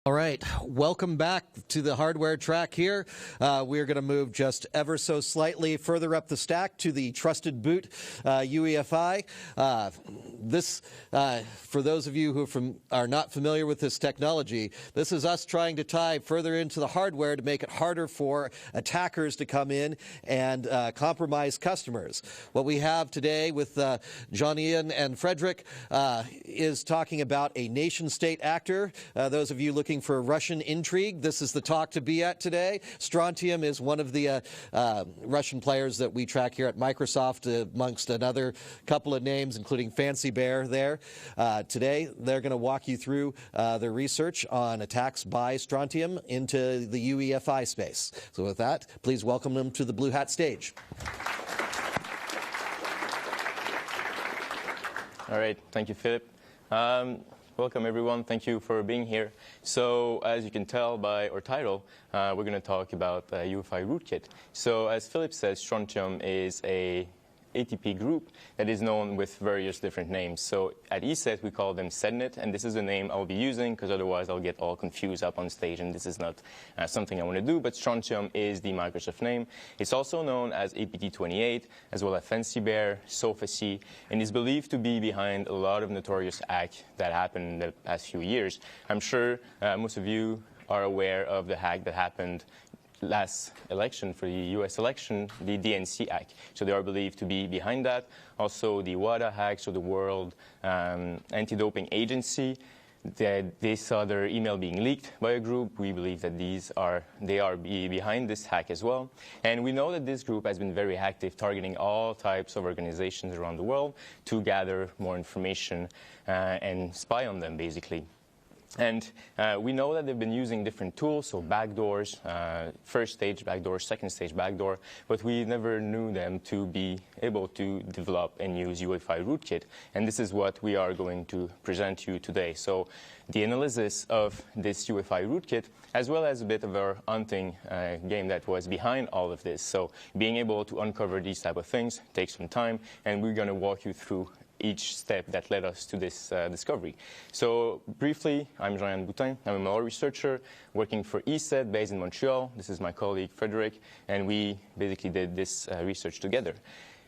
All right, welcome back to the hardware track here. We're going to move just ever so slightly further up the stack to the trusted boot UEFI. For those of you who are not familiar with this technology, this is us trying to tie further into the hardware to make it harder for attackers to come in and compromise customers. What we have today with Jean-Ian and Frederick is talking about a nation-state actor. Those of you looking for Russian intrigue, this is the talk to be at today. Strontium is one of the Russian players that we track here at Microsoft, amongst another couple of names, including Fancy Bear there. Today, they're going to walk you through their research on attacks by Strontium into the UEFI space. So with that, please welcome them to the BlueHat stage. All right, thank you, Philip. Welcome, everyone. Thank you for being here. So, as you can tell by our title, we're going to talk about UEFI Rootkit. So, as Philip said, Strontium is a ATP group that is known with various different names. So at ESET, we call them SEDNet, and this is the name I'll be using because otherwise I'll get all confused up on stage, and this is not something I want to do. But Strontium is the Microsoft name. It's also known as APT28, as well as Fancy Bear, Sophacy, and is believed to be behind a lot of notorious hacks that happened in the past few years. I'm sure most of you are aware of the hack that happened last election for the U.S. election, the DNC hack. So they are believed to be behind that. Also, the WADA hack, so the World Anti-Doping Agency, they saw their email being leaked by a group. We believe that they are behind this hack as well. And we know that this group has been very active, targeting all types of organizations around the world to gather more information and spy on them, basically. And we know that they've been using different tools, so backdoors, first stage backdoor, second stage backdoor, but we never knew them to be able to develop and use UEFI Rootkit. And this is what we are going to present to you today. So the analysis of this UEFI Rootkit, as well as a bit of our hunting game that was behind all of this. So being able to uncover these type of things takes some time, and we're going to walk you through each step that led us to this discovery. So briefly, I'm Jean-Ian Boutin. I'm a malware researcher working for ESET based in Montreal. This is my colleague Frederick, and we basically did this research together.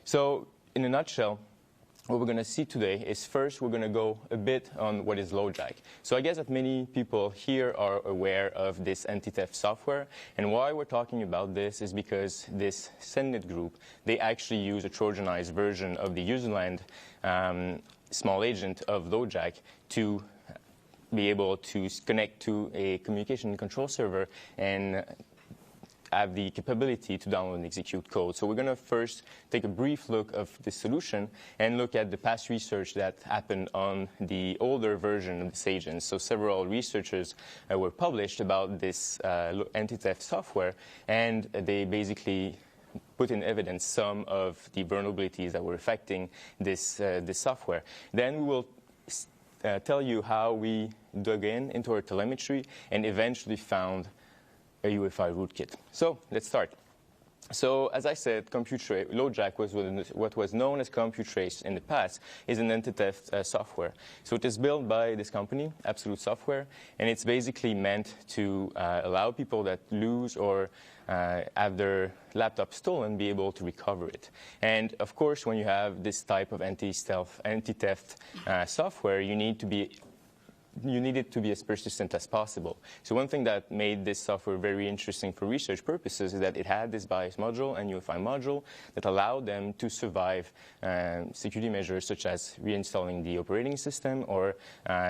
So in a nutshell, what we're going to see today is first we're going to go a bit on what is LoJack. So I guess that many people here are aware of this anti-theft software, and why we're talking about this is because this SEDNet group, they actually use a Trojanized version of the userland small agent of LoJack to be able to connect to a communication control server and have the capability to download and execute code. So we're going to first take a brief look of the solution and look at the past research that happened on the older version of this agent. So several researchers were published about this anti-theft software, and they basically put in evidence some of the vulnerabilities that were affecting this software. Then we will tell you how we dug into our telemetry and eventually found a UEFI rootkit. So let's start. So as I said, LoJack was what was known as CompuTrace in the past, is an anti-theft software. So it is built by this company, Absolute Software, and it's basically meant to allow people that lose or have their laptop stolen be able to recover it. And of course, when you have this type of anti-theft software, you need it to be as persistent as possible. So one thing that made this software very interesting for research purposes is that it had this BIOS module and UEFI module that allowed them to survive security measures such as reinstalling the operating system or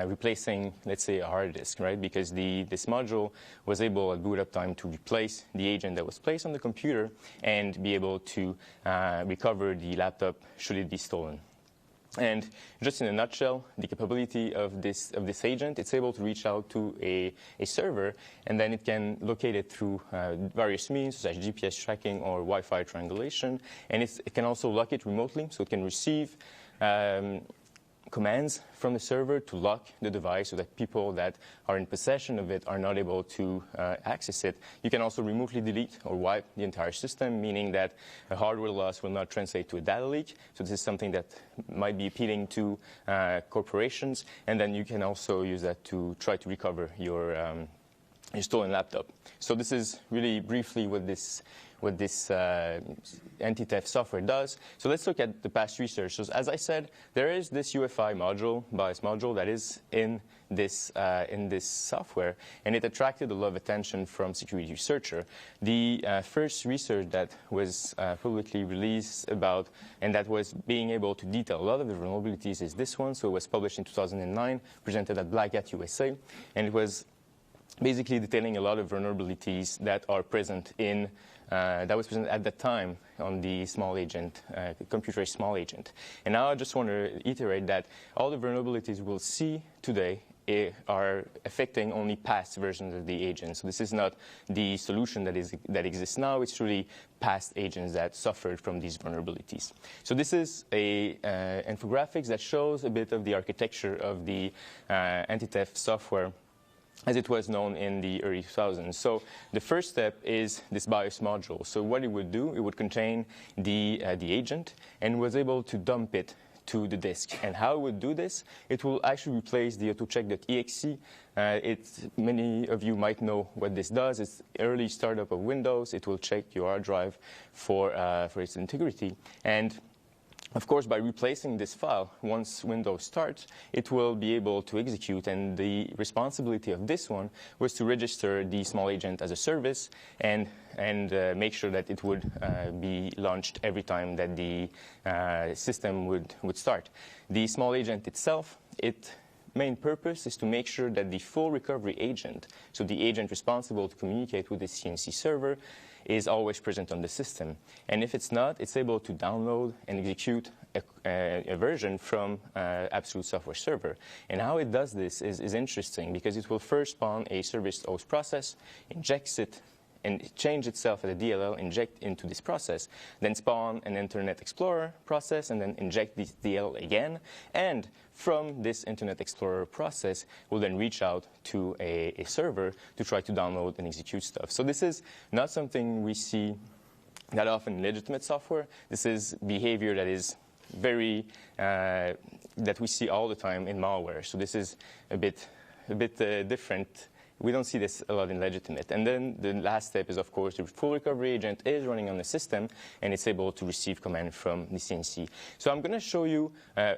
replacing, let's say, a hard disk, right? Because this module was able at boot up time to replace the agent that was placed on the computer and be able to recover the laptop should it be stolen. And just in a nutshell, the capability of this agent, it's able to reach out to a server, and then it can locate it through various means, such as GPS tracking or Wi-Fi triangulation. And it can also lock it remotely, so it can receive commands from the server to lock the device so that people that are in possession of it are not able to access it. You can also remotely delete or wipe the entire system, meaning that a hardware loss will not translate to a data leak. So this is something that might be appealing to corporations. And then you can also use that to try to recover your stolen laptop. So this is really briefly what this anti-theft software does. So let's look at the past research. So as I said, there is this UEFI module, BIOS module, that is in this software, and it attracted a lot of attention from security researcher. The first research that was publicly released about, and that was being able to detail a lot of the vulnerabilities, is this one. So it was published in 2009, presented at BlueHat USA, and it was basically detailing a lot of vulnerabilities that are present in that was present at that time on the small agent, computerized small agent. And now I just want to iterate that all the vulnerabilities we'll see today are affecting only past versions of the agent. So this is not the solution that exists now. It's really past agents that suffered from these vulnerabilities. So this is a infographics that shows a bit of the architecture of the anti-theft software as it was known in the early 2000s. So the first step is this BIOS module. So what it would do, it would contain the agent and was able to dump it to the disk. And how it would do this, it will actually replace the autocheck.exe. Many of you might know what this does. It's early startup of Windows. It will check your hard drive for its integrity. And of course, by replacing this file, once Windows starts, it will be able to execute. And the responsibility of this one was to register the small agent as a service and make sure that it would be launched every time that the system would start. The small agent itself, its main purpose is to make sure that the full recovery agent, so the agent responsible to communicate with the CNC server, is always present on the system. And if it's not, it's able to download and execute a version from Absolute Software Server. And how it does this is interesting, because it will first spawn a service host process, injects it, and change itself as a DLL, inject into this process, then spawn an Internet Explorer process, and then inject this DLL again. And from this Internet Explorer process, will then reach out to a server to try to download and execute stuff. So this is not something we see that often in legitimate software. This is behavior that is very that we see all the time in malware. So this is a bit different. We don't see this a lot in legitimate. And then the last step is, of course, the full recovery agent is running on the system, and it's able to receive command from the CNC. So I'm going to show you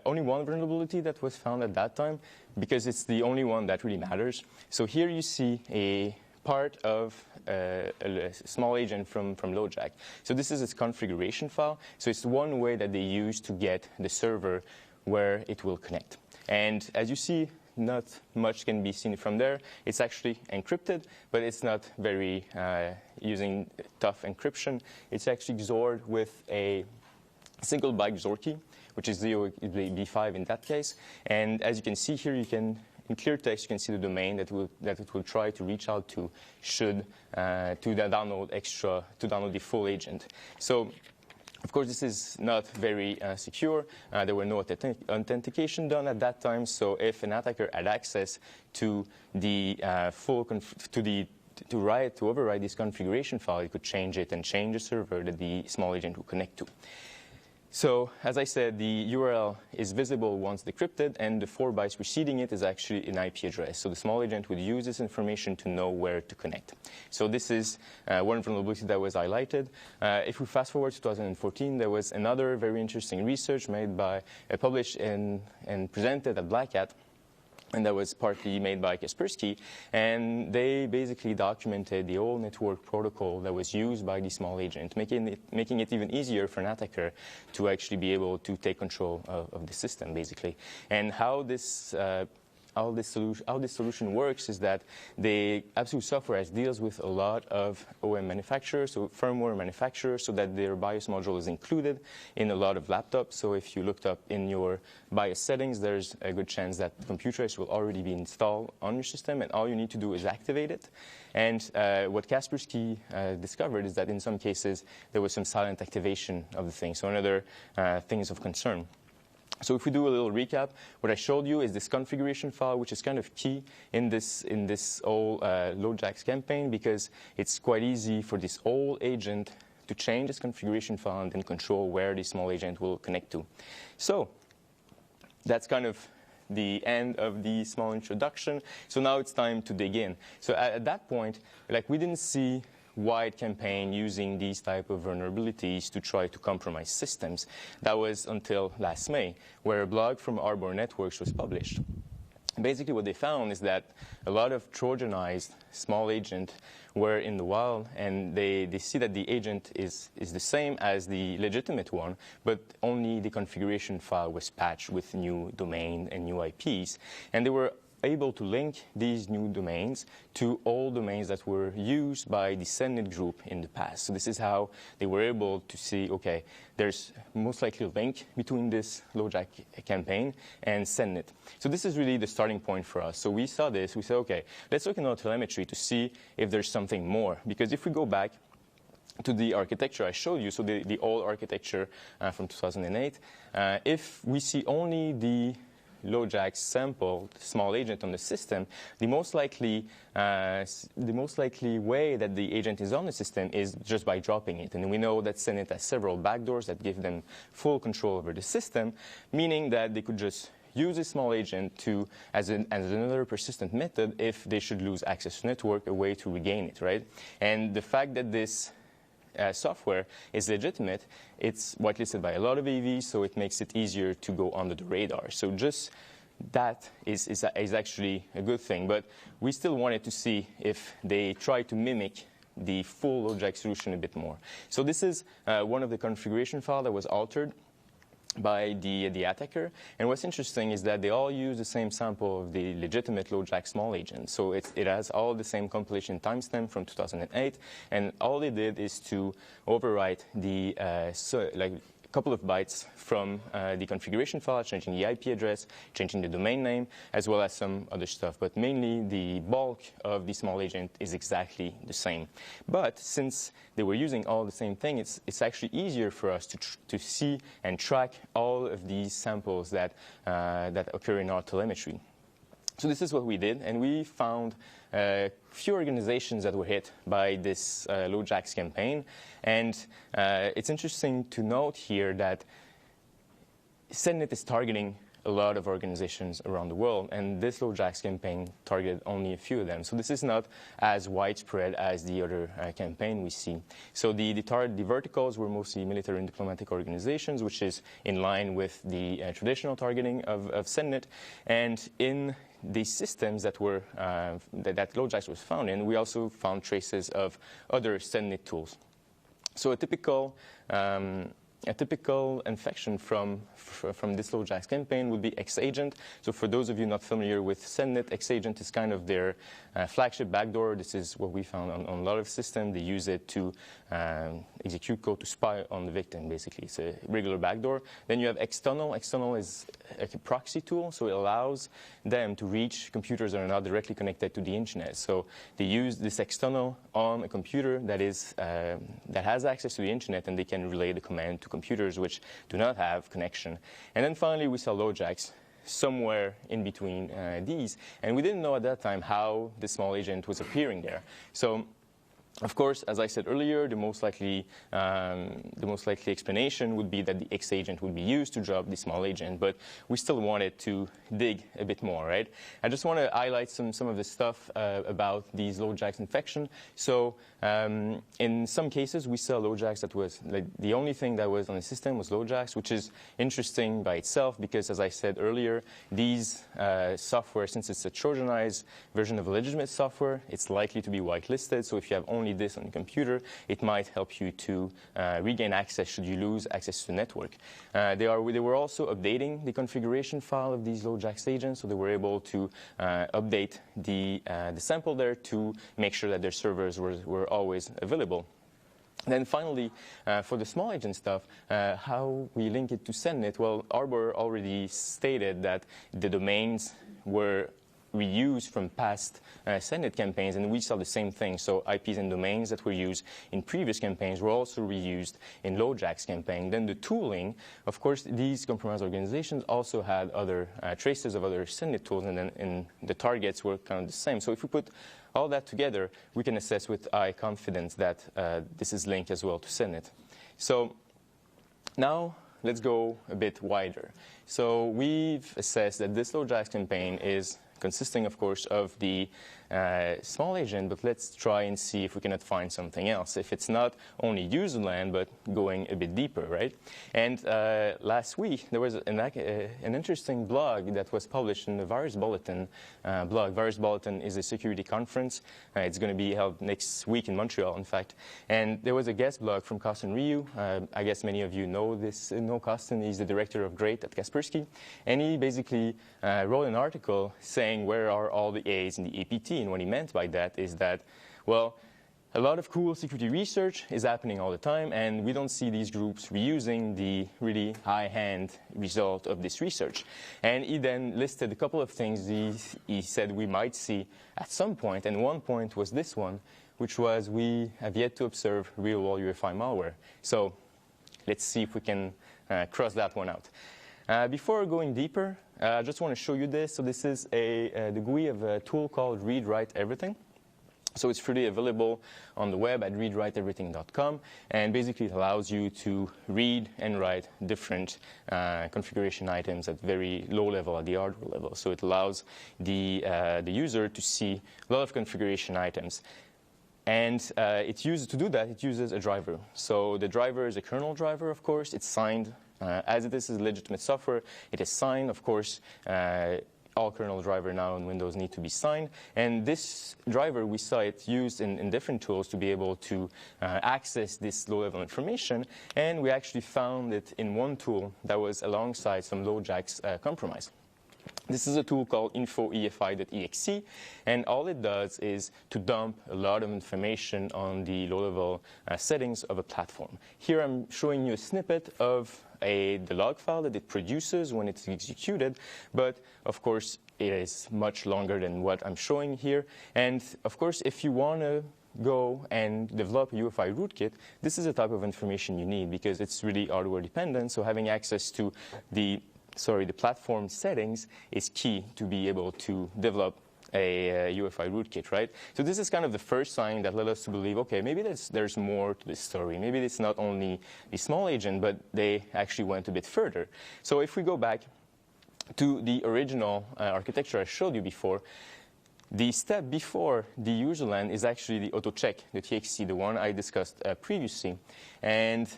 only one vulnerability that was found at that time, because it's the only one that really matters. So here you see a part of a small agent from LoJack. So this is its configuration file. So it's one way that they use to get the server where it will connect. And as you see, not much can be seen from there. It's actually encrypted, but it's not very using tough encryption. It's actually XORed with a single byte XOR key, which is B5 in that case. And as you can see here, you can, in clear text, you can see the domain that it will try to reach out to should to download the full agent. So, of course, this is not very secure. There were no authentication done at that time. So if an attacker had access to the to override this configuration file, it could change it and change the server that the small agent would connect to. So, as I said, the URL is visible once decrypted, and the 4 bytes preceding it is actually an IP address. So the small agent would use this information to know where to connect. So this is one vulnerability that was highlighted. If we fast forward to 2014, there was another very interesting research made by, published and presented at BlueHat, and that was partly made by Kaspersky, and they basically documented the whole network protocol that was used by the small agent, making it even easier for an attacker to actually be able to take control of the system, basically. And how this solution works is that the Absolute Software deals with a lot of OEM manufacturers, so firmware manufacturers, so that their BIOS module is included in a lot of laptops. So if you looked up in your BIOS settings, there's a good chance that Computerized will already be installed on your system, and all you need to do is activate it. And what Kaspersky discovered is that in some cases there was some silent activation of the thing, so another things of concern. So if we do a little recap, what I showed you is this configuration file, which is kind of key in this whole LoadJax campaign, because it's quite easy for this old agent to change this configuration file and then control where the small agent will connect to. So that's kind of the end of the small introduction. So now it's time to dig in. So at that point, like, we didn't see wide campaign using these type of vulnerabilities to try to compromise systems. That was until last May, where a blog from Arbor Networks was published. Basically, what they found is that a lot of Trojanized small agents were in the wild, and they see that the agent is the same as the legitimate one, but only the configuration file was patched with new domain and new IPs. And they were able to link these new domains to all domains that were used by the Sendit group in the past. So this is how they were able to see, okay, there's most likely a link between this LoadJax campaign and Sendit. So this is really the starting point for us. So we saw this, we said, okay, let's look in our telemetry to see if there's something more. Because if we go back to the architecture I showed you, so the old architecture from 2008, if we see only the LoadJax sample small agent on the system, the most likely way that the agent is on the system is just by dropping it. And we know that Sendit has several backdoors that give them full control over the system, meaning that they could just use a small agent as another persistent method if they should lose access to network, a way to regain it, right? And the fact that this software is legitimate, it's whitelisted by a lot of AVs, so it makes it easier to go under the radar. So just that is actually a good thing. But we still wanted to see if they try to mimic the full LoadJax solution a bit more. So this is one of the configuration files that was altered by the attacker. And what's interesting is that they all use the same sample of the legitimate LoadJax small agent. So it has all the same compilation timestamp from 2008. And all they did is to overwrite the couple of bytes from the configuration file, changing the IP address, changing the domain name, as well as some other stuff. But mainly the bulk of the small agent is exactly the same. But since they were using all the same thing, it's actually easier for us to see and track all of these samples that occur in our telemetry. So this is what we did, and we found a few organizations that were hit by this LoadJax campaign. And it's interesting to note here that Sendit is targeting a lot of organizations around the world, and this LoadJax campaign targeted only a few of them. So this is not as widespread as the other campaign we see. So the verticals were mostly military and diplomatic organizations, which is in line with the traditional targeting of Sendit. And in the systems that were that LoadJax was found in, we also found traces of other Sendit tools. So a typical infection from this LoadJax campaign would be Xagent. So for those of you not familiar with Sendit, Xagent is kind of their flagship backdoor. This is what we found on a lot of systems. They use it to execute code to spy on the victim, basically. It's a regular backdoor. Then you have External. External is like a proxy tool, so it allows them to reach computers that are not directly connected to the internet. So they use this external on a computer that has access to the internet, and they can relay the command to computers which do not have connection. And then finally, we saw LoadJax somewhere in between these. And we didn't know at that time how the small agent was appearing there. So, of course, as I said earlier, the most likely explanation would be that the Xagent would be used to drop the small agent, but we still wanted to dig a bit more, right? I just want to highlight some of the stuff about these LoadJax infection. So in some cases, we saw LoadJax that was like the only thing that was on the system was LoadJax, which is interesting by itself because, as I said earlier, these software, since it's a Trojanized version of a legitimate software, it's likely to be whitelisted. So if you have only this on your computer, it might help you to regain access should you lose access to the network. They were also updating the configuration file of these LoadJax agents, so they were able to update the sample there to make sure that their servers were always available. Then finally, for the small agent stuff, how we link it to Sendit, well, Arbor already stated that the domains were reused from past sendit campaigns, and we saw the same thing. So IPs and domains that were used in previous campaigns were also reused in LoJack's campaign. Then the tooling, of course, these compromised organizations also had other traces of other sendit tools, and then the targets were kind of the same. So if we put all that together, we can assess with high confidence that this is linked as well to sendit. So now let's go a bit wider. So we've assessed that this LoJack's campaign is consisting, of course, of the small agent, but let's try and see if we cannot find something else. If it's not only userland, but going a bit deeper, right? And last week, there was an interesting blog that was published in the Virus Bulletin blog. Virus Bulletin is a security conference. It's going to be held next week in Montreal, in fact. And there was a guest blog from Kostin Ryu. I guess many of you know Kostin. He's the director of GREAT at Kaspersky. And he basically wrote an article saying where are all the A's in the APT. And what he meant by that is that, well, a lot of cool security research is happening all the time, and we don't see these groups reusing the really high-hand result of this research. And he then listed a couple of things he said we might see at some point, and one point was this one, which was we have yet to observe real-world UEFI malware. So let's see if we can cross that one out. Before going deeper, I just want to show you this. So this is the GUI of a tool called Read Write Everything. So it's freely available on the web at readwriteeverything.com. And basically, it allows you to read and write different configuration items at very low level, at the hardware level. So it allows the user to see a lot of configuration items. And to do that, it uses a driver. So the driver is a kernel driver, of course. It's signed. As it is legitimate software, it is signed, of course. All kernel driver now in Windows need to be signed. And this driver, we saw it used in different tools to be able to access this low-level information. And we actually found it in one tool that was alongside some LoJack's compromise. This is a tool called info.uefi.exe, and all it does is to dump a lot of information on the low-level settings of a platform. Here I'm showing you a snippet of the log file that it produces when it's executed, but of course it is much longer than what I'm showing here. And of course, if you want to go and develop a UEFI rootkit, this is the type of information you need because it's really hardware dependent, so having access to the platform settings is key to be able to develop a UEFI rootkit, right? So this is kind of the first sign that led us to believe, okay, maybe there's more to this story. Maybe it's not only the small agent, but they actually went a bit further. So if we go back to the original architecture I showed you before, the step before the userland is actually the autocheck, the TXT, the one I discussed previously. And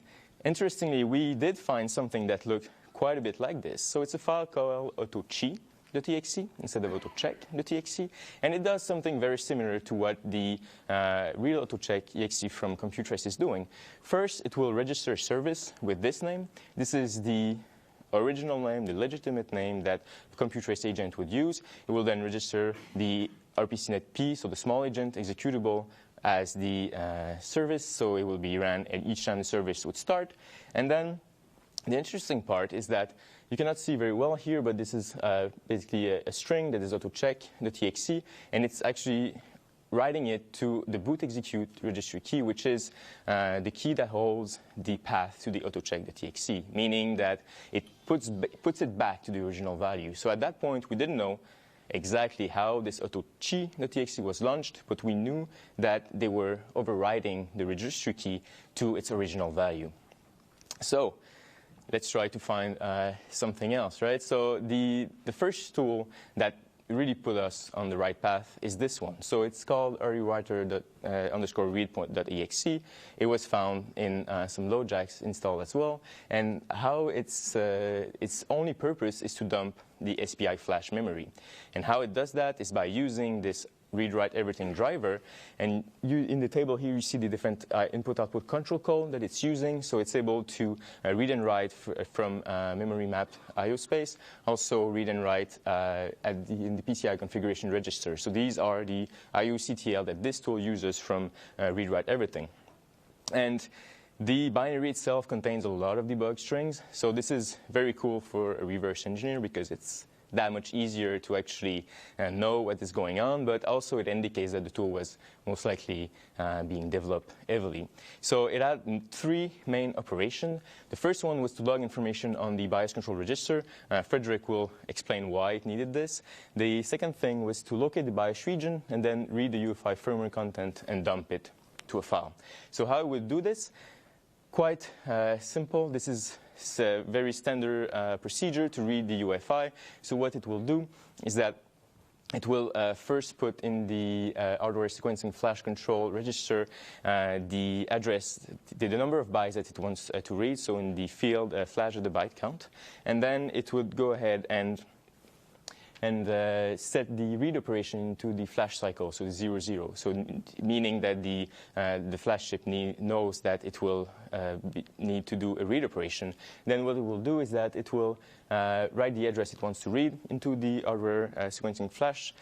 interestingly, we did find something that looked quite a bit like this. So it's a file called autochi.txt instead of autocheck.txt, and it does something very similar to what the real autocheck.exe from Computrace is doing. First, it will register a service with this name. This is the original name, the legitimate name that the Computrace agent would use. It will then register the RPCNet-P, so the small agent executable, as the service, so it will be ran at each time the service would start. And then the interesting part is that you cannot see very well here, but this is basically a string that is autocheck.txt, and it's actually writing it to the boot execute registry key, which is the key that holds the path to the autocheck.txt, meaning that it puts it back to the original value. So at that point, we didn't know exactly how this autochi.txt was launched, but we knew that they were overriding the registry key to its original value. So let's try to find something else, right? So the first tool that really put us on the right path is this one. So it's called rewriter_read.exe. It was found in some LoJack's install as well. And how its only purpose is to dump the SPI flash memory. And how it does that is by using this read-write everything driver, and in the table here you see the different input-output control code that it's using, so it's able to read and write from memory mapped I/O space, also read and write in the PCI configuration register. So these are the I/O CTL that this tool uses from read-write everything. And the binary itself contains a lot of debug strings, so this is very cool for a reverse engineer because it's that much easier to actually know what is going on, but also it indicates that the tool was most likely being developed heavily. So it had 3 main operations. The first one was to log information on the BIOS control register. Frederick will explain why it needed this. The second thing was to locate the BIOS region and then read the UEFI firmware content and dump it to a file. So how it would do this? Quite simple. This is a very standard procedure to read the UEFI. So what it will do is that it will first put in the hardware sequencing flash control register the address, the number of bytes that it wants to read, so in the field flash of the byte count. And then it would go ahead and set the read operation to the flash cycle, so 0, so meaning that the flash chip knows that it will need to do a read operation. Then what it will do is that it will write the address it wants to read into the hardware sequencing flash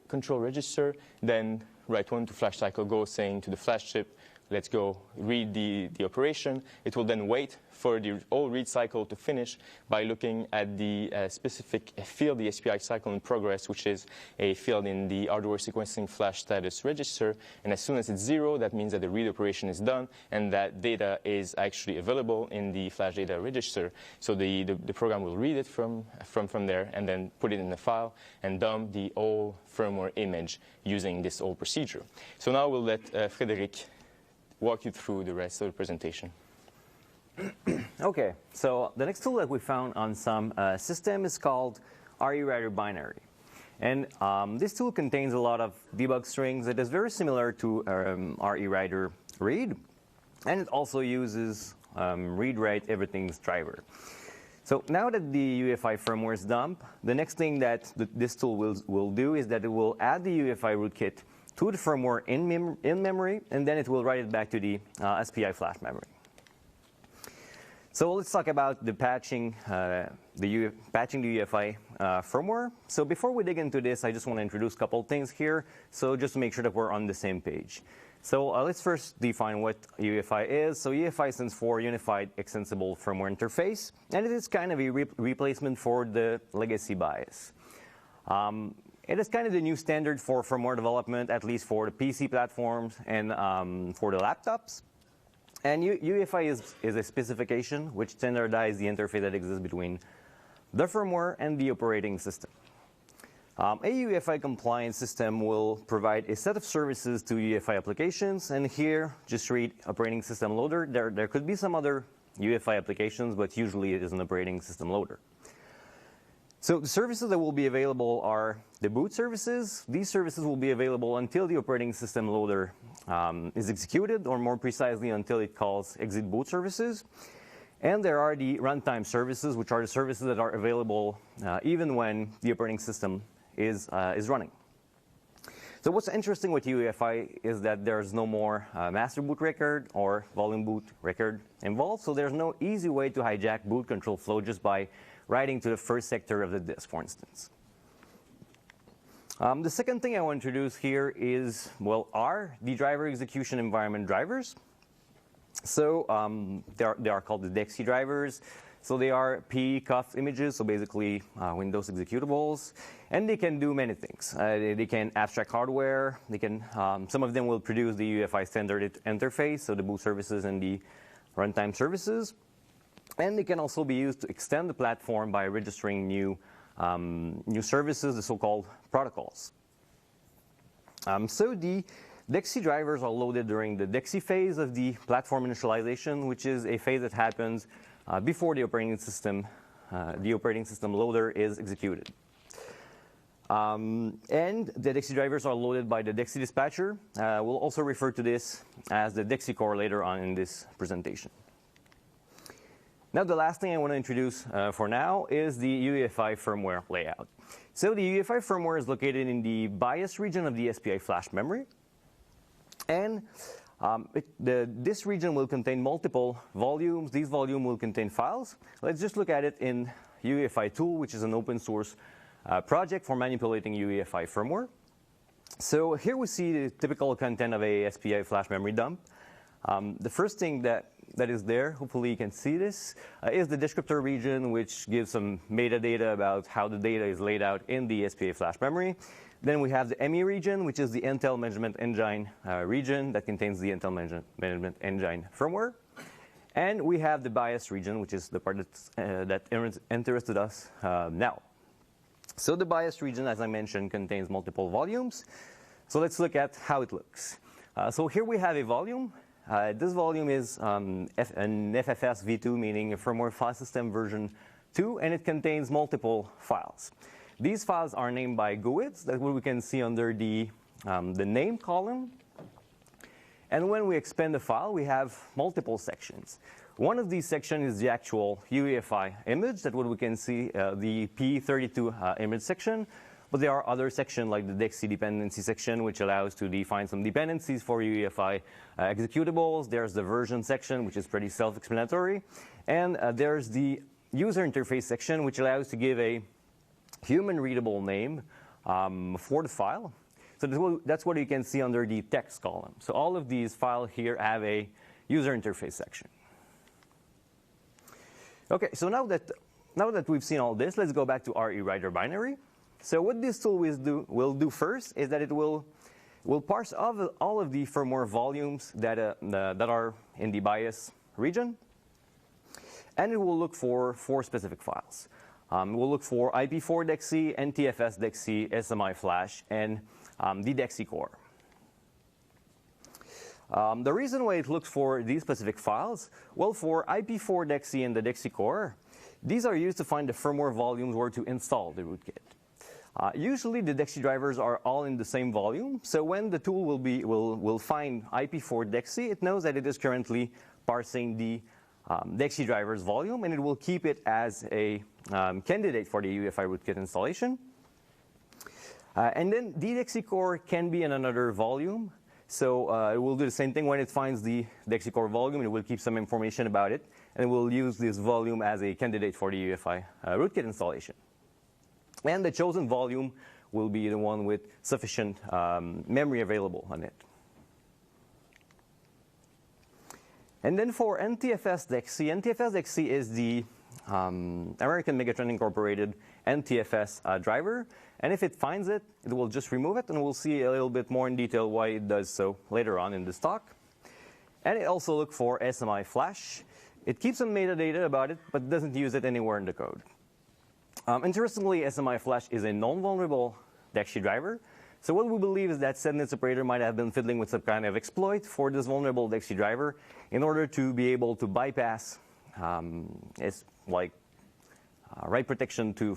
control register, then write one to flash cycle go saying to the flash chip, let's go read the operation. It will then wait for the whole read cycle to finish by looking at the specific field, the SPI cycle in progress, which is a field in the hardware sequencing flash status register. And as soon as it's 0, that means that the read operation is done and that data is actually available in the flash data register. So the program will read it from there and then put it in the file and dump the whole firmware image using this whole procedure. So now we'll let Frédéric walk you through the rest of the presentation. Okay, so the next tool that we found on some system is called RE-Writer Binary. And this tool contains a lot of debug strings. It is very similar to RE-Writer Read. And it also uses read-write everything's driver. So now that the UEFI firmware is dumped, the next thing that this tool will do is that it will add the UEFI rootkit to the firmware in memory, and then it will write it back to the SPI flash memory. So let's talk about the patching the UEFI firmware. So before we dig into this, I just want to introduce a couple things here, so just to make sure that we're on the same page. So let's first define what UEFI is. So UEFI stands for Unified Extensible Firmware Interface, and it is kind of a replacement for the legacy BIOS. It is kind of the new standard for firmware development, at least for the PC platforms and for the laptops. And UEFI is a specification which standardizes the interface that exists between the firmware and the operating system. A UEFI compliant system will provide a set of services to UEFI applications, and here just read operating system loader. There could be some other UEFI applications, but usually it is an operating system loader. So the services that will be available are the boot services. These services will be available until the operating system loader is executed, or more precisely until it calls exit boot services. And there are the runtime services, which are the services that are available even when the operating system is running. So what's interesting with UEFI is that there's no more master boot record or volume boot record involved. So there's no easy way to hijack boot control flow just by writing to the first sector of the disk, for instance. The second thing I want to introduce here is, well, are the driver execution environment drivers. So they are called the DEXI drivers. So they are PCUF images, so basically Windows executables, and they can do many things. They can abstract hardware. They can some of them will produce the UEFI standard interface, so the boot services and the runtime services. And they can also be used to extend the platform by registering new services, the so-called protocols. So the DEXI drivers are loaded during the DEXI phase of the platform initialization, which is a phase that happens before the operating system loader is executed. And the DEXI drivers are loaded by the DEXI dispatcher. We'll also refer to this as the DEXI core later on in this presentation. Now, the last thing I want to introduce for now is the UEFI firmware layout. So the UEFI firmware is located in the BIOS region of the SPI flash memory. And this region will contain multiple volumes. These volumes will contain files. Let's just look at it in UEFI tool, which is an open source project for manipulating UEFI firmware. So here we see the typical content of a SPI flash memory dump. The first thing that that is there, hopefully you can see this, is the descriptor region, which gives some metadata about how the data is laid out in the SPI flash memory. Then we have the ME region, which is the Intel Management Engine region that contains the Intel Management Engine firmware. And we have the BIOS region, which is the part that interested us now. So the BIOS region, as I mentioned, contains multiple volumes. So let's look at how it looks. So here we have a volume. This volume is an FFS v2, meaning a firmware file system version 2, and it contains multiple files. These files are named by GUIDs. That's what we can see under the name column. And when we expand the file, we have multiple sections. One of these sections is the actual UEFI image. That's what we can see, the P32 image section. But there are other sections like the DXC dependency section, which allows to define some dependencies for UEFI executables. There's the version section, which is pretty self-explanatory. And there's the user interface section, which allows to give a human-readable name for the file. So that's what you can see under the text column. So all of these files here have a user interface section. OK, so now that we've seen all this, let's go back to RE writer binary. So what this tool will do first is that it will parse all of the firmware volumes that are in the BIOS region, and it will look for 4 specific files. We'll look for IP4 DXC, Ntfs DXC, SMI flash, and the DXC core. The reason why it looks for these specific files, well, for IP4 DXC and the DXC core, these are used to find the firmware volumes where to install the rootkit. Usually the DXC drivers are all in the same volume, so when the tool will find IP4 DXC, it knows that it is currently parsing the DXC driver's volume, and it will keep it as a candidate for the UEFI rootkit installation. And then the DXC core can be in another volume, so it will do the same thing when it finds the DXC core volume. It will keep some information about it, and it will use this volume as a candidate for the UEFI rootkit installation. And the chosen volume will be the one with sufficient memory available on it. And then for Ntfs DXC, Ntfs DXC is the American Megatron Incorporated Ntfs driver. And if it finds it, it will just remove it, and we'll see a little bit more in detail why it does so later on in this talk. And it also looks for SMI flash. It keeps some metadata about it, but doesn't use it anywhere in the code. Interestingly, SMI flash is a non-vulnerable DXC driver. So what we believe is that Sednet's operator might have been fiddling with some kind of exploit for this vulnerable DXC driver in order to be able to bypass write protection to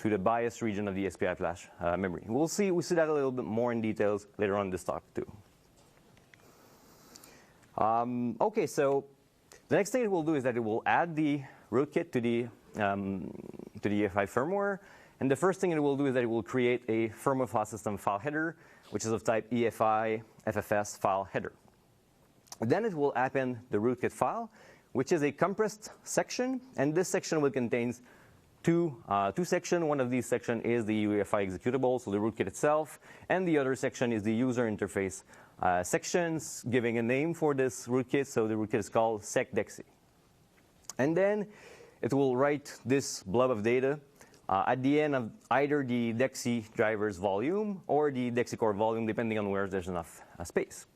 the BIOS region of the SPI flash memory. We see that a little bit more in details later on in this talk too. OK, so the next thing it will do is that it will add the rootkit to the UEFI firmware. And the first thing it will do is that it will create a firmware file system file header, which is of type EFI FFS file header. Then it will append the rootkit file, which is a compressed section. And this section will contain two sections. One of these sections is the UEFI executable, so the rootkit itself. And the other section is the user interface sections, giving a name for this rootkit. So the rootkit is called sec.dexc. And then it will write this blob of data at the end of either the DXC driver's volume or the DXC core volume, depending on where there's enough space.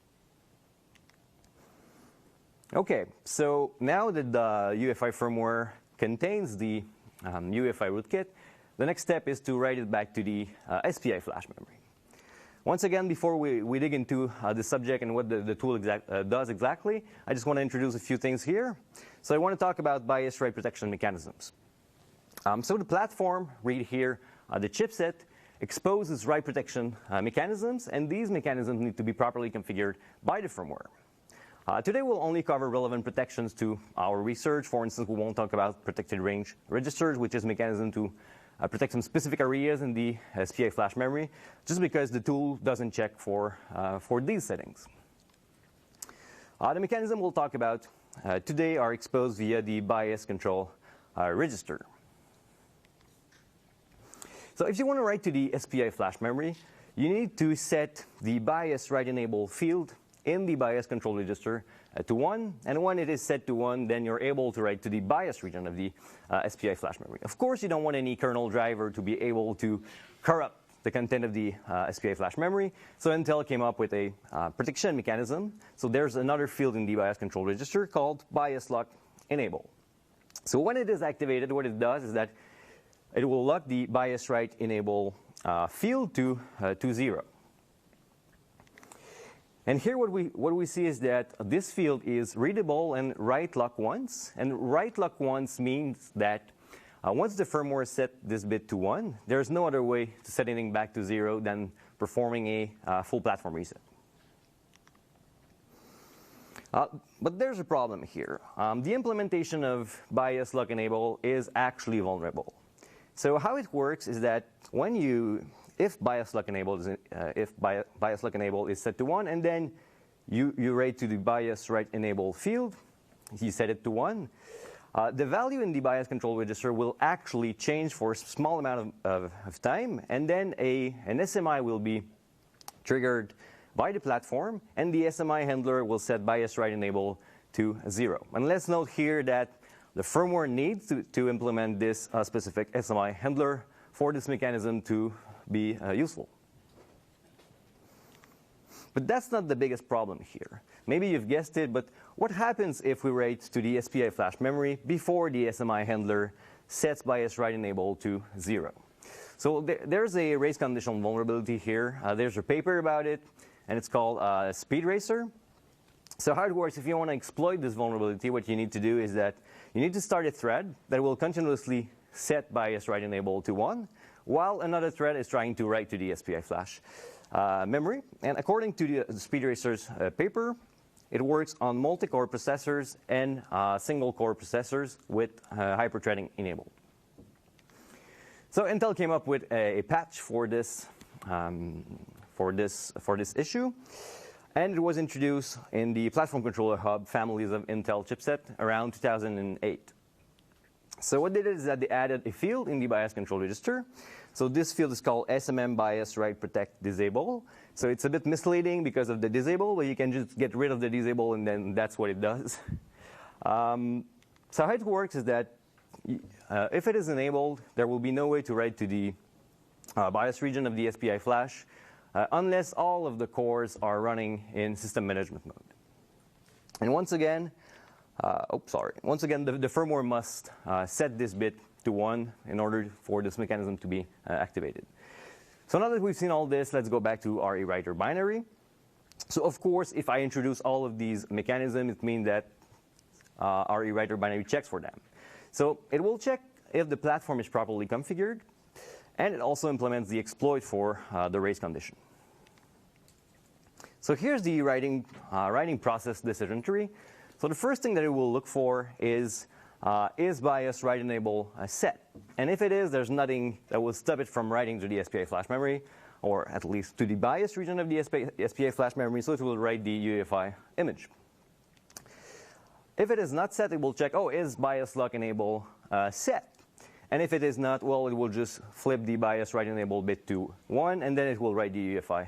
OK, so now that the UEFI firmware contains the UEFI rootkit, the next step is to write it back to the SPI flash memory. Once again, before we dig into the subject and what the tool does exactly, I just want to introduce a few things here. So I want to talk about BIOS write protection mechanisms. So the platform, read here, the chipset, exposes write protection mechanisms, and these mechanisms need to be properly configured by the firmware. Today we'll only cover relevant protections to our research. For instance, we won't talk about protected range registers, which is a mechanism to protect some specific areas in the SPI flash memory, just because the tool doesn't check for these settings. The mechanism we'll talk about today are exposed via the BIOS control register. So if you want to write to the SPI flash memory, you need to set the BIOS write enable field in the bias control register to 1. And when it is set to 1, then you're able to write to the bias region of the SPI flash memory. Of course, you don't want any kernel driver to be able to corrupt the content of the SPI flash memory. So Intel came up with a protection mechanism. So there's another field in the bias control register called bias lock enable. So when it is activated, what it does is that it will lock the bias write enable field to 0. And here what we see is that this field is readable and write lock once. And write lock once means that once the firmware set this bit to 1, there's no other way to set anything back to 0 than performing a full platform reset. But there's a problem here. The implementation of bias lock enable is actually vulnerable. So how it works is that if bias lock enable is set to 1, and then you write to the bias write enable field, you set it to 1. The value in the bias control register will actually change for a small amount of time, and then an SMI will be triggered by the platform, and the SMI handler will set bias write enable to 0. And let's note here that the firmware needs to implement this specific SMI handler for this mechanism to be useful. But that's not the biggest problem here. Maybe you've guessed it, but what happens if we write to the SPI flash memory before the SMI handler sets bias write enable to 0? So there's a race condition vulnerability here. There's a paper about it, and it's called Speed Racer. So how it works, if you want to exploit this vulnerability, what you need to do is that you need to start a thread that will continuously set bias write enable to 1, while another thread is trying to write to the SPI flash memory. And according to the Speed Racer's paper, it works on multi-core processors and single-core processors with hyperthreading enabled. So Intel came up with a patch for this issue, and it was introduced in the Platform Controller Hub families of Intel chipset around 2008. So what they did is that they added a field in the bias control register. So this field is called SMM bias write protect disable. So it's a bit misleading because of the disable, but you can just get rid of the disable, and then that's what it does. So how it works is that if it is enabled, there will be no way to write to the bias region of the SPI flash unless all of the cores are running in system management mode. And once again, the firmware must set this bit to 1 in order for this mechanism to be activated. So now that we've seen all this, let's go back to our rewriter binary. So of course, if I introduce all of these mechanisms, it means that our rewriter binary checks for them. So it will check if the platform is properly configured, and it also implements the exploit for the race condition. So here's the writing process decision tree. So the first thing that it will look for is bias write enable set? And if it is, there's nothing that will stop it from writing to the SPI flash memory, or at least to the bias region of the SPI flash memory, so it will write the UEFI image. If it is not set, it will check, is bias lock enable set? And if it is not, well, it will just flip the bias write enable bit to 1, and then it will write the UEFI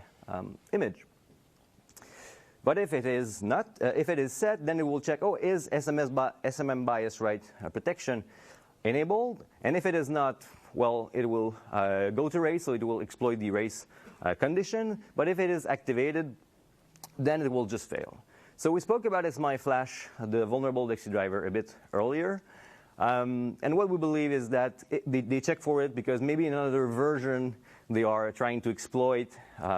image. But if it is not, if it is set, then it will check, is SMM bias write protection enabled? And if it is not, well, it will go to race, so it will exploit the race condition. But if it is activated, then it will just fail. So we spoke about SMI flash, the vulnerable Ntfs driver, a bit earlier. And what we believe is that they check for it because maybe in another version they are trying to exploit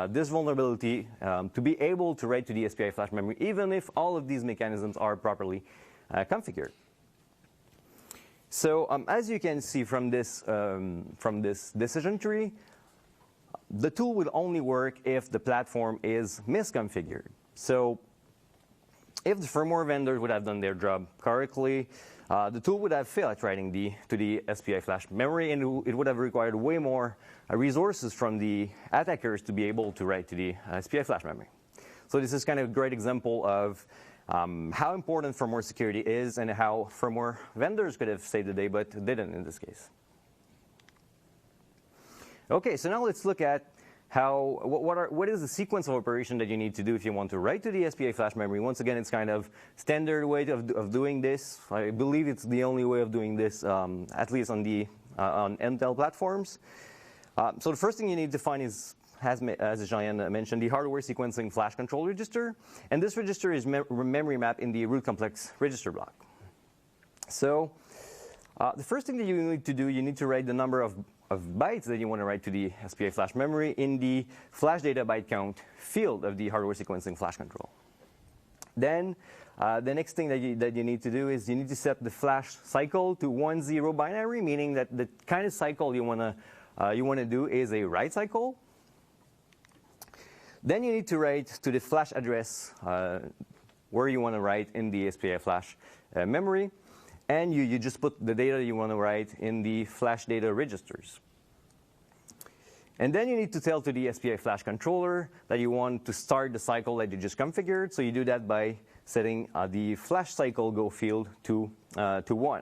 this vulnerability to be able to write to the SPI flash memory, even if all of these mechanisms are properly configured. So as you can see from this decision tree, the tool will only work if the platform is misconfigured. So if the firmware vendors would have done their job correctly, the tool would have failed at writing to the SPI flash memory, and it would have required way more resources from the attackers to be able to write to the SPI flash memory. So this is kind of a great example of how important firmware security is and how firmware vendors could have saved the day, but didn't in this case. Okay, so now let's look at what is the sequence of operation that you need to do if you want to write to the SPI flash memory. Once again, it's kind of standard way of doing this. I believe it's the only way of doing this, at least on the on Intel platforms. So the first thing you need to find is, as Jean mentioned, the hardware sequencing flash control register. And this register is memory mapped in the root complex register block. So the first thing that you need to do, you need to write the number of bytes that you want to write to the SPI flash memory in the flash data byte count field of the hardware sequencing flash control. Then the next thing that you need to do is you need to set the flash cycle to 1-0 binary, meaning that the kind of cycle you want to do is a write cycle. Then you need to write to the flash address where you want to write in the SPI flash memory. And you just put the data you want to write in the flash data registers. And then you need to tell to the SPI flash controller that you want to start the cycle that you just configured. So you do that by setting the flash cycle go field to 1.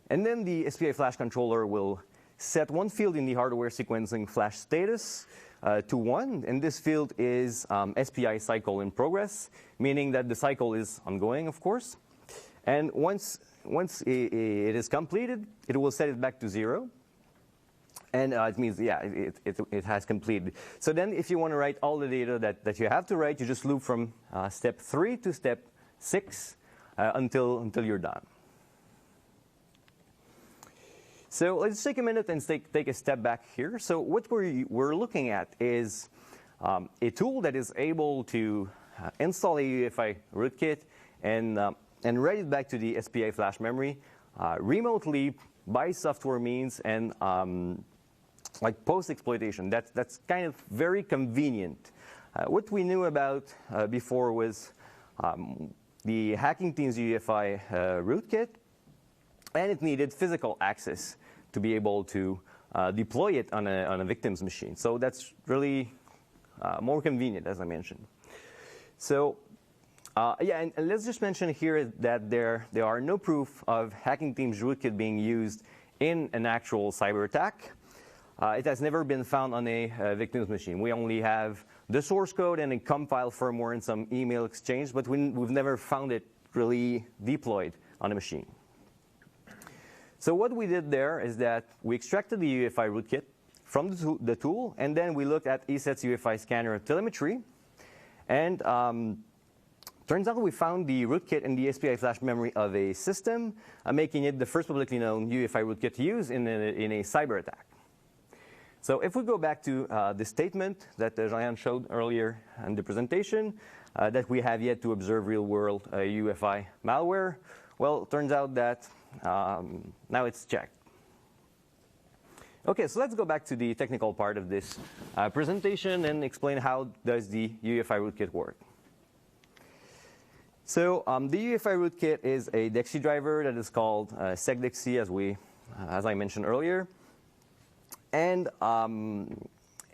And then the SPI flash controller will set one field in the hardware sequencing flash status to 1. And this field is SPI cycle in progress, meaning that the cycle is ongoing, of course. And once it is completed, it will set it back to 0. And it means, yeah, it has completed. So then if you want to write all the data that you have to write, you just loop from step 3 to step 6 until you're done. So let's take a minute and take a step back here. So what we're looking at is a tool that is able to install a UEFI rootkit and write it back to the SPI flash memory remotely by software means and like post-exploitation. That's kind of very convenient. What we knew about before was the hacking team's UEFI rootkit, and it needed physical access to be able to deploy it on a victim's machine. So that's really more convenient, as I mentioned. So yeah, and let's just mention here that there are no proof of hacking team's rootkit being used in an actual cyber attack. It has never been found on a victim's machine. We only have the source code and a compiled firmware and some email exchange, but we've never found it really deployed on a machine. So what we did there is that we extracted the UEFI rootkit from the tool, and then we looked at ESET's Uefi Scanner telemetry. And turns out we found the rootkit in the SPI flash memory of a system, making it the first publicly known UEFI rootkit to use in a cyber attack. So if we go back to the statement that Jean showed earlier in the presentation, that we have yet to observe real-world UEFI malware, well, it turns out that now it's checked. Okay, so let's go back to the technical part of this presentation and explain how does the UEFI rootkit work. So the UEFI rootkit is a DXC driver that is called SecDXC, as I mentioned earlier. And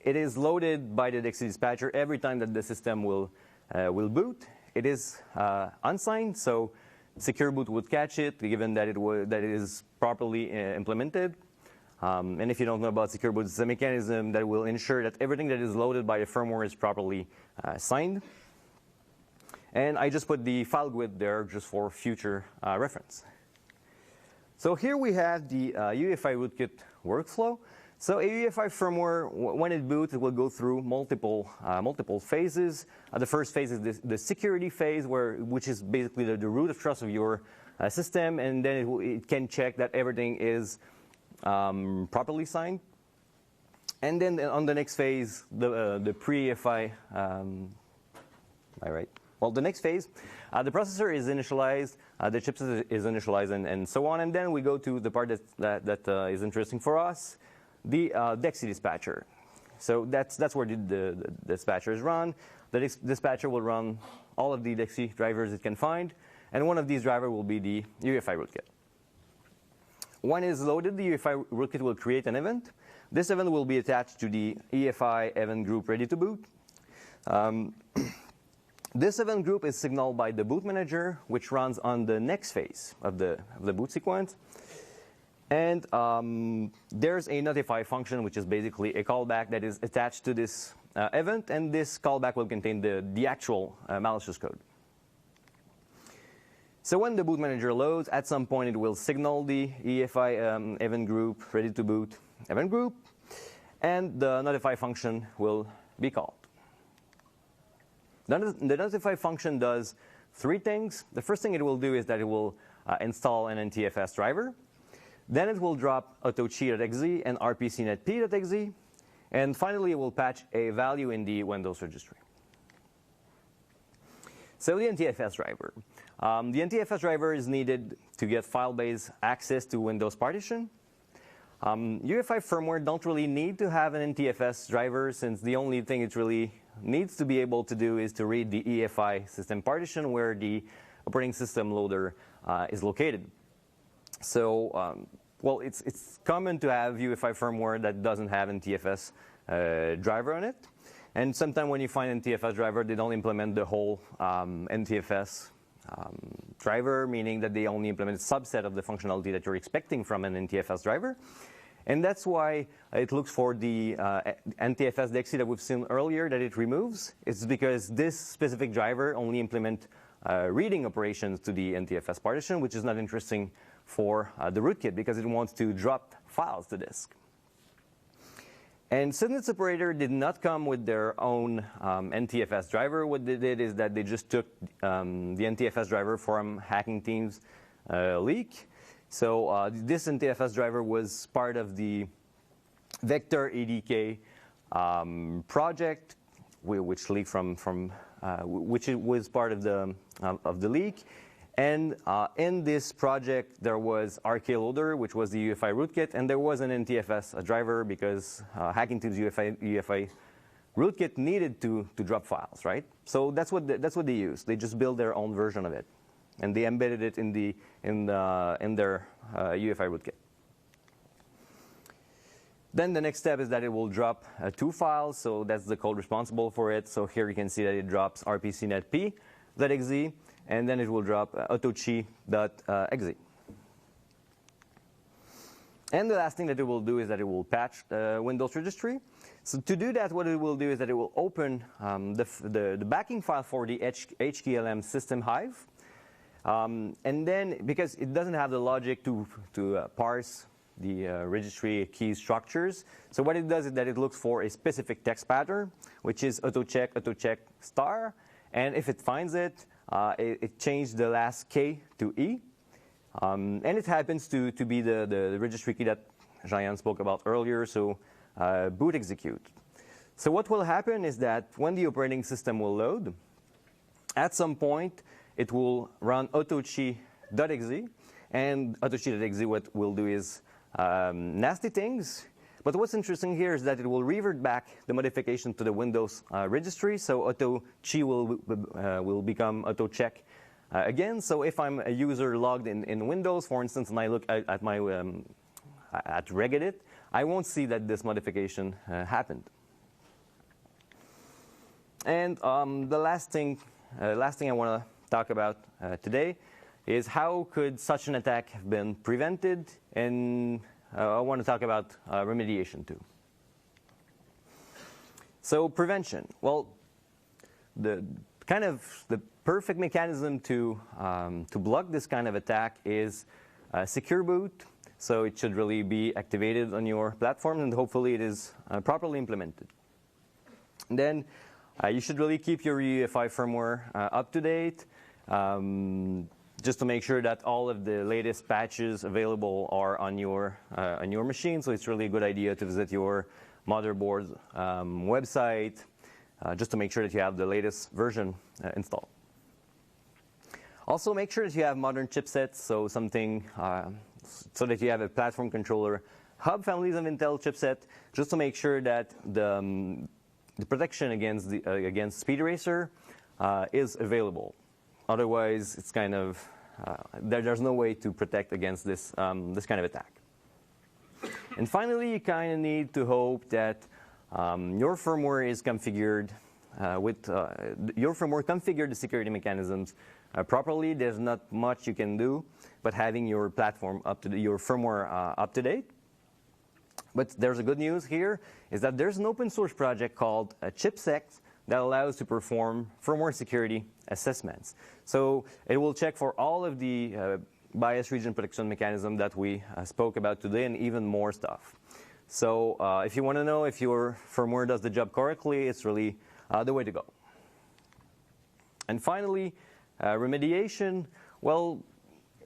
it is loaded by the DXC dispatcher every time that the system will boot. It is unsigned, so secure boot would catch it, given that it is properly implemented. And if you don't know about secure boot, it's a mechanism that will ensure that everything that is loaded by the firmware is properly signed. And I just put the file GUID there just for future reference. So here we have the UEFI rootkit workflow. So a UEFI firmware, when it boots, it will go through multiple phases. The first phase is the security phase, which is basically the root of trust of your system, and then it can check that everything is properly signed. And then on the next phase, the pre-UEFI, am I right? Well, the next phase, the processor is initialized, the chipset is initialized, and so on. And then we go to the part that is interesting for us, the DXC dispatcher. So that's where the dispatcher is run. The dispatcher will run all of the DXC drivers it can find, and one of these drivers will be the UEFI rootkit. When it is loaded, the UEFI rootkit will create an event. This event will be attached to the EFI event group ready to boot. This event group is signaled by the boot manager, which runs on the next phase of the boot sequence. And there's a notify function, which is basically a callback that is attached to this event, and this callback will contain the actual malicious code. So when the boot manager loads, at some point it will signal the UEFI event group, ready to boot event group, and the notify function will be called. The notify function does three things. The first thing it will do is that it will install an Ntfs driver. Then it will drop autochi.exe and rpcnetp.exe. And finally, it will patch a value in the Windows registry. So the Ntfs driver. The Ntfs driver is needed to get file-based access to Windows partition. UEFI firmware don't really need to have an Ntfs driver, since the only thing it really needs to be able to do is to read the UEFI system partition where the operating system loader is located. So, well, it's common to have UEFI firmware that doesn't have Ntfs driver on it. And sometimes when you find Ntfs driver, they don't implement the whole Ntfs driver, meaning that they only implement a subset of the functionality that you're expecting from an Ntfs driver. And that's why it looks for the Ntfs.exe that we've seen earlier that it removes. It's because this specific driver only implements reading operations to the Ntfs partition, which is not interesting for the rootkit because it wants to drop files to disk. And since this operator did not come with their own Ntfs driver, what they did is that they just took the Ntfs driver from Hacking Team's leak. So this Ntfs driver was part of the Vector ADK project, which leaked which was part of the leak. And in this project, there was RKLoader, which was the UEFI Rootkit, and there was an Ntfs driver because Hacking Team's UEFI Rootkit needed to drop files, right? So that's what they used. They just built their own version of it, and they embedded it in their UEFI Rootkit. Then the next step is that it will drop two files. So that's the code responsible for it. So here you can see that it drops rpcnetp.exe. And then it will drop autochi.exe. And the last thing that it will do is that it will patch the Windows registry. So to do that, what it will do is that it will open the backing file for the HKLM system hive. And then, because it doesn't have the logic to parse the registry key structures, so what it does is that it looks for a specific text pattern, which is autocheck star. And if it finds it, it changed the last K to E. And it happens to be the registry key that Jean spoke about earlier, so boot execute. So what will happen is that when the operating system will load, at some point it will run autochi.exe, and autochi.exe what will do is nasty things. But what's interesting here is that it will revert back the modification to the Windows registry. So autochi will become autocheck again. So if I'm a user logged in Windows, for instance, and I look at my at regedit, I won't see that this modification happened. And the last thing I want to talk about today is how could such an attack have been prevented, and I want to talk about remediation too. So prevention. Well, the perfect mechanism to block this kind of attack is secure boot. So it should really be activated on your platform, and hopefully it is properly implemented. And then you should really keep your UEFI firmware up to date. Just to make sure that all of the latest patches available are on your machine. So it's really a good idea to visit your motherboard's website just to make sure that you have the latest version installed. Also, make sure that you have modern chipsets, so so that you have a platform controller, hub families of Intel chipset, just to make sure that the protection against speed eraser is available. Otherwise, it's kind of there's no way to protect against this kind of attack. And finally, you kind of need to hope that your firmware is configured with your firmware, configure the security mechanisms properly. There's not much you can do, but having your platform your firmware up to date. But there's a good news here, is that there's an open source project called ChipSec that allows to perform firmware security assessments. So it will check for all of the bias region protection mechanism that we spoke about today, and even more stuff. So if you want to know if your firmware does the job correctly, it's really the way to go. And finally, remediation. Well,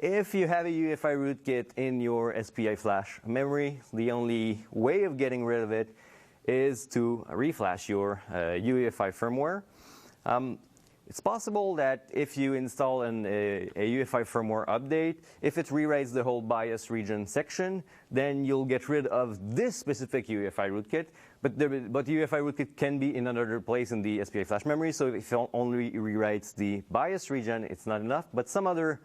if you have a UEFI rootkit in your SPI flash memory, the only way of getting rid of it is to reflash your UEFI firmware. It's possible that if you install a UEFI firmware update, if it rewrites the whole bias region section, then you'll get rid of this specific UEFI rootkit. But UEFI rootkit can be in another place in the SPI flash memory, so if it only rewrites the bias region, it's not enough. But some other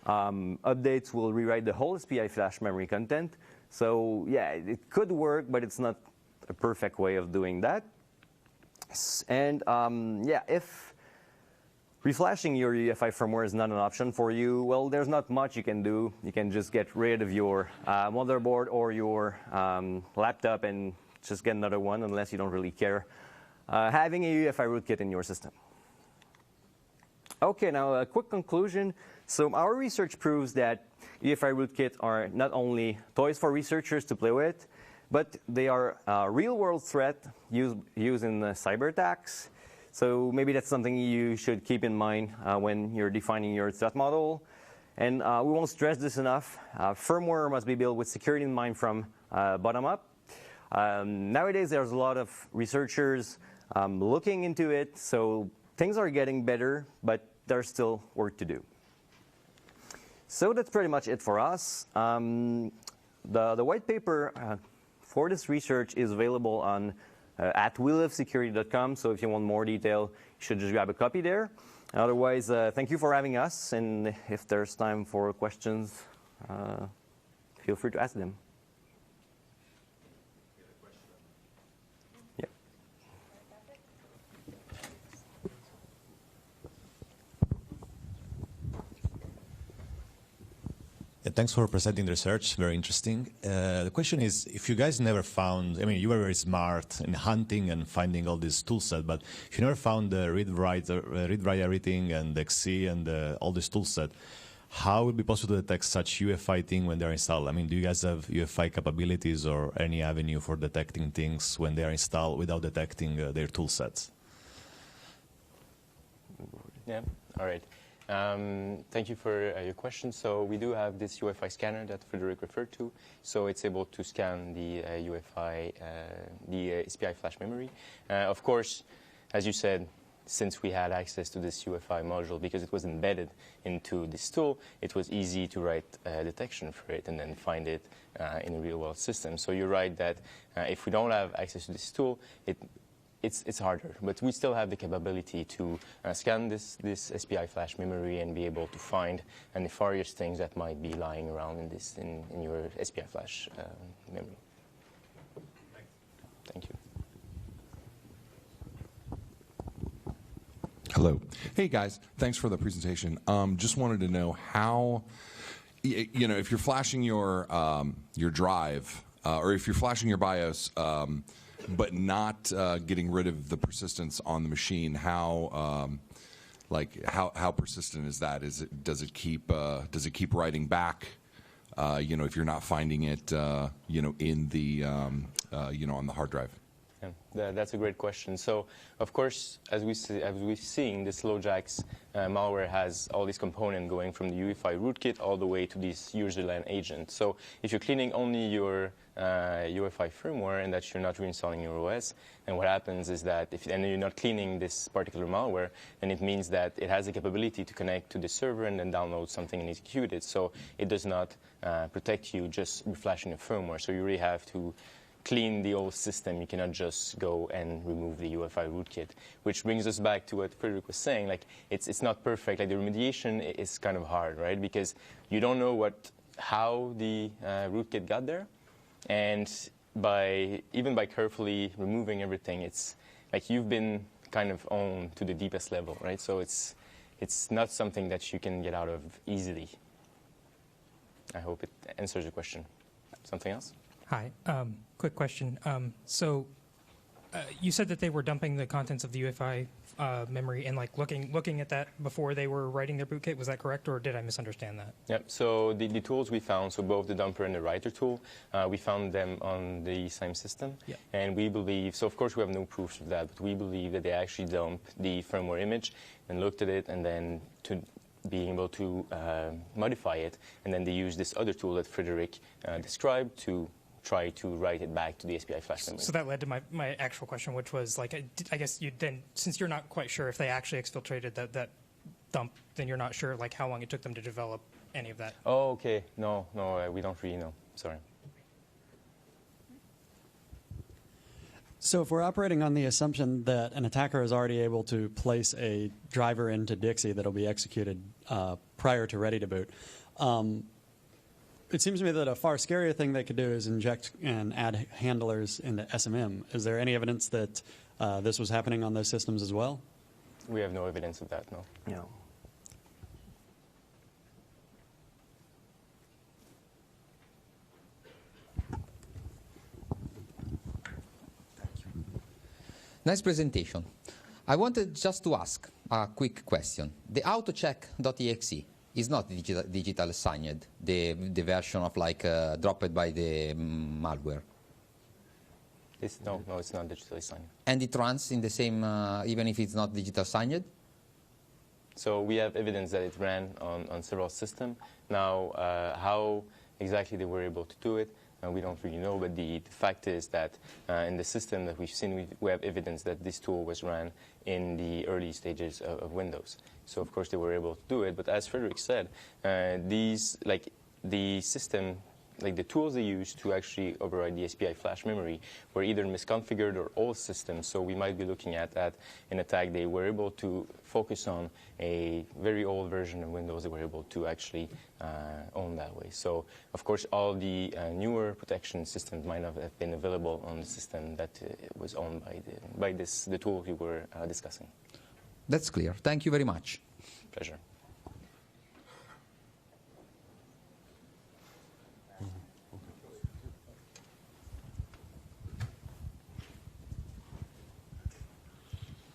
updates will rewrite the whole SPI flash memory content. So yeah, it could work, but it's not a perfect way of doing that. And yeah, if reflashing your UEFI firmware is not an option for you, well, there's not much you can do. You can just get rid of your motherboard or your laptop and just get another one, unless you don't really care having a UEFI rootkit in your system. Okay, now a quick conclusion. So our research proves that UEFI rootkits are not only toys for researchers to play with, but they are a real-world threat used in cyber attacks. So maybe that's something you should keep in mind when you're defining your threat model. And we won't stress this enough. Firmware must be built with security in mind from bottom up. Nowadays, there's a lot of researchers looking into it. So things are getting better, but there's still work to do. So that's pretty much it for us. The white paper for this research is available on at willofsecurity.com. So if you want more detail, you should just grab a copy there. Otherwise, thank you for having us. And if there's time for questions, feel free to ask them. Yeah. Thanks for presenting the research, very interesting. The question is, if you guys never found, I mean, you were very smart in hunting and finding all these tool set, but if you never found the read-write everything and XC and all this tool set, how would it be possible to detect such UEFI thing when they're installed? I mean, do you guys have UEFI capabilities or any avenue for detecting things when they are installed without detecting their tool sets? Yeah, all right. Thank you for your question. So we do have this Uefi Scanner that Frederick referred to. So it's able to scan the UEFI, the SPI flash memory. Of course, as you said, since we had access to this UEFI module, because it was embedded into this tool, it was easy to write detection for it and then find it in a real-world system. So you're right that if we don't have access to this tool, it's harder, but we still have the capability to scan this SPI flash memory and be able to find nefarious things that might be lying around in your SPI flash memory. Thank you. Hello. Hey guys, thanks for the presentation. Just wanted to know how, if you're flashing your drive, or if you're flashing your BIOS, but not getting rid of the persistence on the machine, how persistent is that? Does it keep writing back? If you're not finding it, in the on the hard drive. Yeah, that's a great question. So, of course, as we've seen, this LoJax malware has all these components going from the UEFI rootkit all the way to this user land agent. So, if you're cleaning only your UEFI firmware and that you're not reinstalling your OS, then what happens is that and you're not cleaning this particular malware, then it means that it has the capability to connect to the server and then download something and execute it. So, it does not protect you just reflashing the firmware. So, you really have to clean the old system. You cannot just go and remove the UEFI rootkit, which brings us back to what Frederick was saying. Like, it's not perfect. Like, the remediation is kind of hard, right? Because you don't know how the rootkit got there, and even by carefully removing everything, it's like you've been kind of own to the deepest level, right? So it's not something that you can get out of easily. I hope it answers your question. Something else? Hi. Quick question. You said that they were dumping the contents of the UEFI memory and like looking at that before they were writing their bootkit. Was that correct, or did I misunderstand that? Yep. So the tools we found, so both the dumper and the writer tool, we found them on the same system. Yep. And we believe, so of course we have no proofs of that, but we believe that they actually dumped the firmware image and looked at it, and then to being able to modify it, and then they used this other tool that Frederick described to try to write it back to the SPI flash memory. So that led to my actual question, which was like, I guess you then, since you're not quite sure if they actually exfiltrated that dump, then you're not sure like how long it took them to develop any of that. Oh, okay. No, we don't really know. Sorry. So if we're operating on the assumption that an attacker is already able to place a driver into Dixie that'll be executed prior to ready to boot, it seems to me that a far scarier thing they could do is inject and add handlers into SMM. Is there any evidence that this was happening on those systems as well? We have no evidence of that, no. No. Nice presentation. I wanted just to ask a quick question. The autocheck.exe is not digital signed, the version of like dropped by the malware. No, it's not digitally signed. And it runs in the same, even if it's not digital signed? So we have evidence that it ran on several systems. Now, how exactly they were able to do it, we don't really know, but the fact is that in the system that we've seen, we have evidence that this tool was ran in the early stages of Windows. So of course they were able to do it, but as Frederick said, the system, like the tools they used to actually override the SPI flash memory were either misconfigured or old systems, so we might be looking at that in attack. They were able to focus on a very old version of Windows they were able to actually own that way. So of course all the newer protection systems might not have been available on the system that was owned by the tool we were discussing. That's clear. Thank you very much. Pleasure.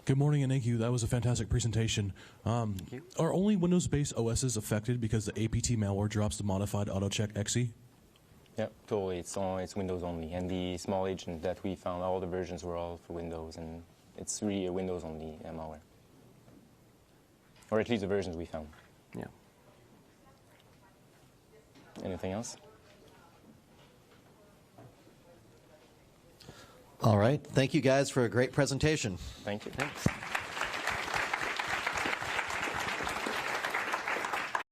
Good morning and thank you. That was a fantastic presentation. Are only Windows-based OSs affected because the APT malware drops the modified autocheck exe? Yeah, totally. It's Windows only. And the small agent that we found, all the versions were all for Windows, and it's really a Windows-only malware. Or at least the versions we found. Yeah. Anything else? All right. Thank you guys for a great presentation. Thank you. Thanks.